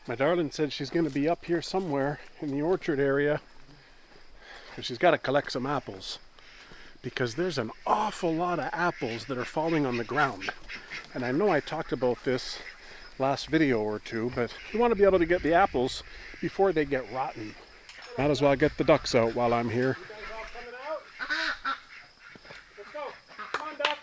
My darling said she's going to be up here somewhere in the orchard area because she's got to collect some apples, because there's an awful lot of apples that are falling on the ground. And I know I talked about this last video or two, but you want to be able to get the apples before they get rotten. Might as well get the ducks out while I'm here. You guys all coming out? Let's go. Come on, ducks.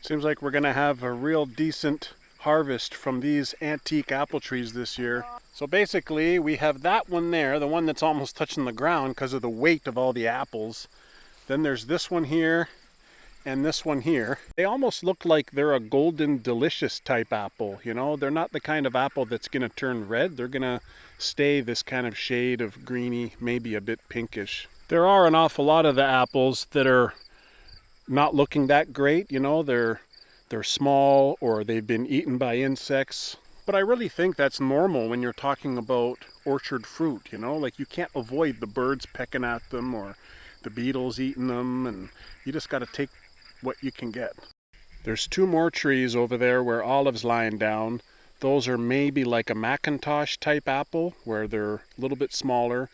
Seems like we're gonna have a real decent harvest from these antique apple trees this year. So basically we have that one there, the one that's almost touching the ground because of the weight of all the apples. Then there's this one here and this one here. They almost look like they're a golden delicious type apple, you know? They're not the kind of apple that's gonna turn red. They're gonna stay this kind of shade of greeny, maybe a bit pinkish. There are an awful lot of the apples that are not looking that great, you know, they're small or they've been eaten by insects. But I really think that's normal when you're talking about orchard fruit, you know, like you can't avoid the birds pecking at them or the beetles eating them, and you just got to take what you can get. There's two more trees over there where Olive's lying down. Those are maybe like a Macintosh type apple where they're a little bit smaller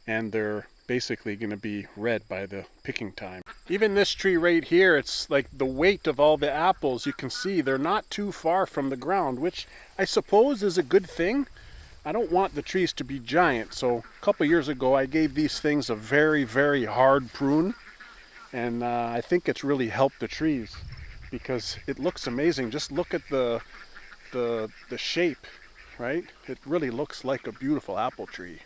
and they're basically going to be red by the picking time. Even this tree right here, it's like the weight of all the apples, you can see they're not too far from the ground, which I suppose is a good thing. I don't want the trees to be giant, so a couple years ago I gave these things a very, very hard prune, and I think it's really helped the trees because it looks amazing. Just look at the shape, right? It really looks like a beautiful apple tree.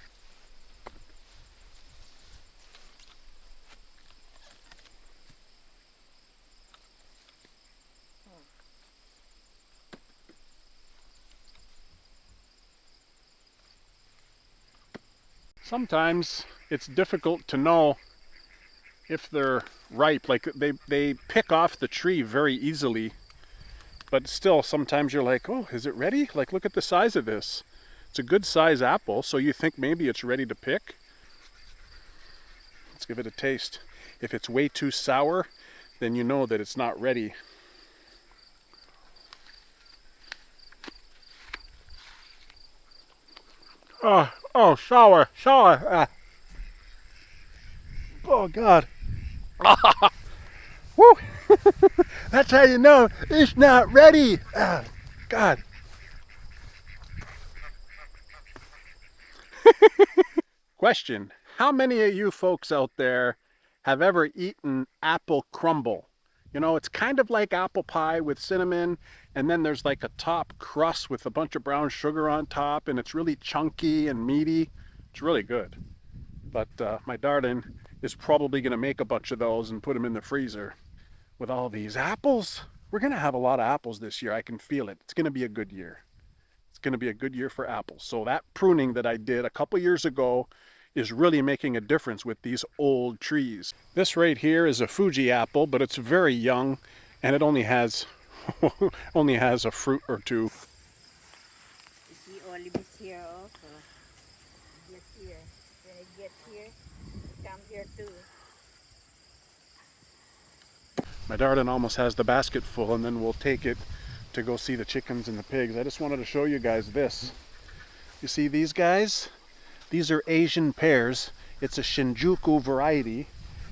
Sometimes it's difficult to know if they're ripe. Like they pick off the tree very easily, but still sometimes you're like, oh, is it ready? Like, look at the size of this. It's a good size apple, so you think maybe it's ready to pick. Let's give it a taste. If it's way too sour, then you know that it's not ready. Oh, sour. Oh, God. Woo! That's how you know it's not ready. God. Question. How many of you folks out there have ever eaten apple crumble? You know, it's kind of like apple pie with cinnamon, and then there's like a top crust with a bunch of brown sugar on top, and it's really chunky and meaty. It's really good. But my darling is probably going to make a bunch of those and put them in the freezer. With all these apples, we're going to have a lot of apples this year. I can feel it. It's going to be a good year. It's going to be a good year for apples. So that pruning that I did a couple years ago is really making a difference with these old trees. This right here is a Fuji apple, but it's very young and it only has a fruit or two. The olive is here also. Get here. When it gets here, come here too. My darling almost has the basket full, and then we'll take it to go see the chickens and the pigs. I just wanted to show you guys this. You see these guys? These are Asian pears. It's a Shinjuku variety,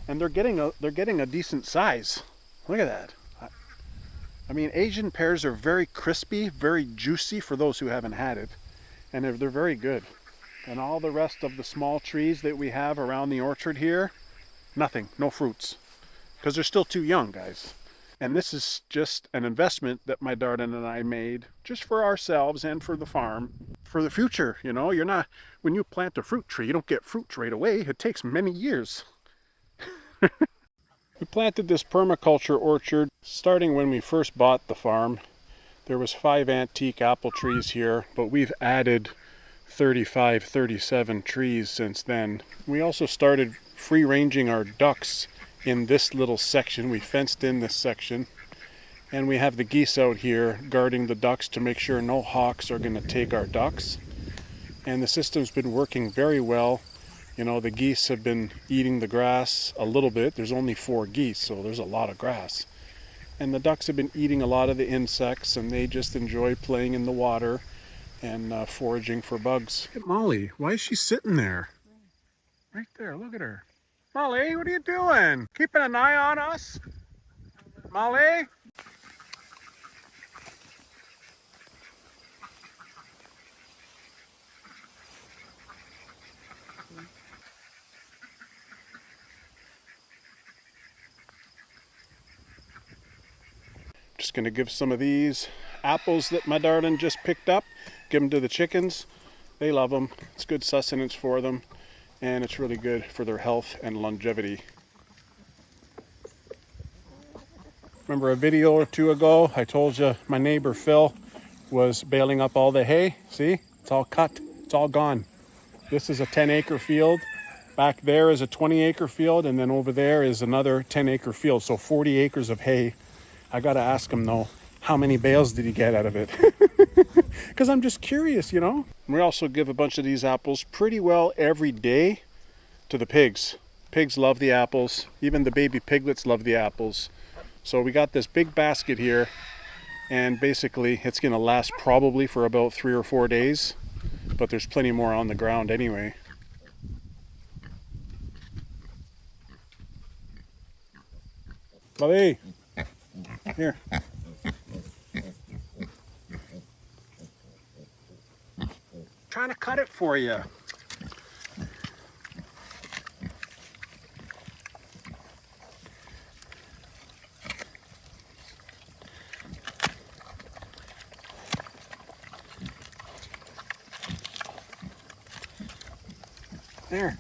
and they're getting a decent size. Look at that. I mean, Asian pears are very crispy, very juicy for those who haven't had it, and they're very good. And all the rest of the small trees that we have around the orchard here, nothing, no fruits, because they're still too young, guys. And this is just an investment that my darling and I made just for ourselves and for the farm, for the future. You know, when you plant a fruit tree, you don't get fruit right away. It takes many years. We planted this permaculture orchard starting when we first bought the farm. There was 5 antique apple trees here, but we've added 35, 37 trees since then. We also started free-ranging our ducks in this little section. We fenced in this section, and we have the geese out here guarding the ducks to make sure no hawks are going to take our ducks. And the system's been working very well. You know, the geese have been eating the grass a little bit. There's only 4 geese, so there's a lot of grass. And the ducks have been eating a lot of the insects, and they just enjoy playing in the water and foraging for bugs. Hey, Molly, why is she sitting there? Right there, look at her. Molly, what are you doing? Keeping an eye on us? Molly? Just gonna give some of these apples that my darling just picked up, give them to the chickens. They love them. It's good sustenance for them, and it's really good for their health and longevity. Remember a video or two ago, I told you my neighbor Phil was baling up all the hay. See, it's all cut, it's all gone. This is a 10-acre field. Back there is a 20-acre field, and then over there is another 10-acre field. So 40 acres of hay. I gotta ask him though, how many bales did he get out of it? Because I'm just curious, you know. We also give a bunch of these apples pretty well every day to the pigs. Pigs love the apples. Even the baby piglets love the apples. So we got this big basket here, and basically it's gonna last probably for about 3 or 4 days, but there's plenty more on the ground anyway. Bobby, here. Trying to cut it for you. There.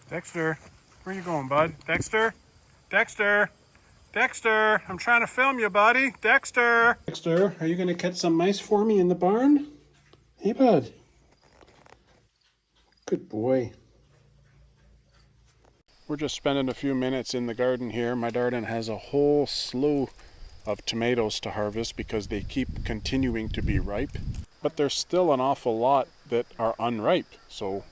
Dexter, where you going, bud? Dexter? Dexter? Dexter, I'm trying to film you, buddy. Dexter! Dexter, are you going to catch some mice for me in the barn? Hey, bud. Good boy. We're just spending a few minutes in the garden here. My darling has a whole slew of tomatoes to harvest because they keep continuing to be ripe. But there's still an awful lot that are unripe, so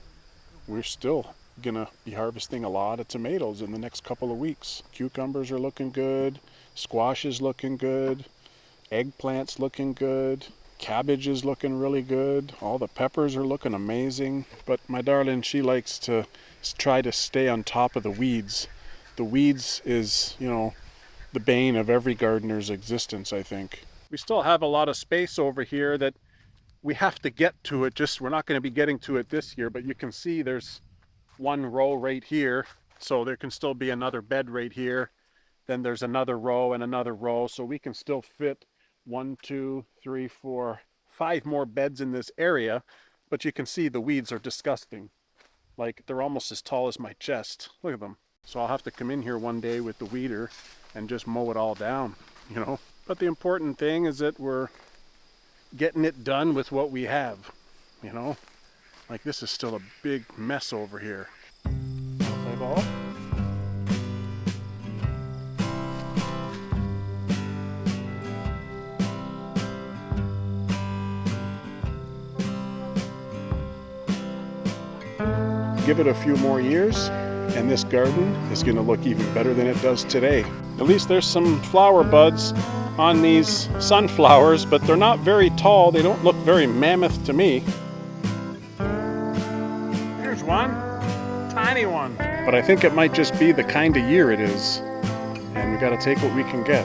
we're still gonna be harvesting a lot of tomatoes in the next couple of weeks. Cucumbers are looking good, squash is looking good, eggplant's looking good, cabbage is looking really good, all the peppers are looking amazing. But my darling, she likes to try to stay on top of the weeds. The weeds is, you know, the bane of every gardener's existence, I think. We still have a lot of space over here that we have to get to it. Just we're not going to be getting to it this year, but you can see there's one row right here, so there can still be another bed right here. Then there's another row and another row, so we can still fit 1, 2, 3, 4, 5 more beds in this area. But you can see the weeds are disgusting. Like, they're almost as tall as my chest. Look at them. So I'll have to come in here one day with the weeder and just mow it all down, you know. But the important thing is that we're getting it done with what we have, you know. Like, this is still a big mess over here. Play ball? give it a few more years, and this garden is going to look even better than it does today. At least there's some flower buds on these sunflowers, but they're not very tall. They don't look very mammoth to me. Here's one, tiny one. But I think it might just be the kind of year it is, and we got to take what we can get.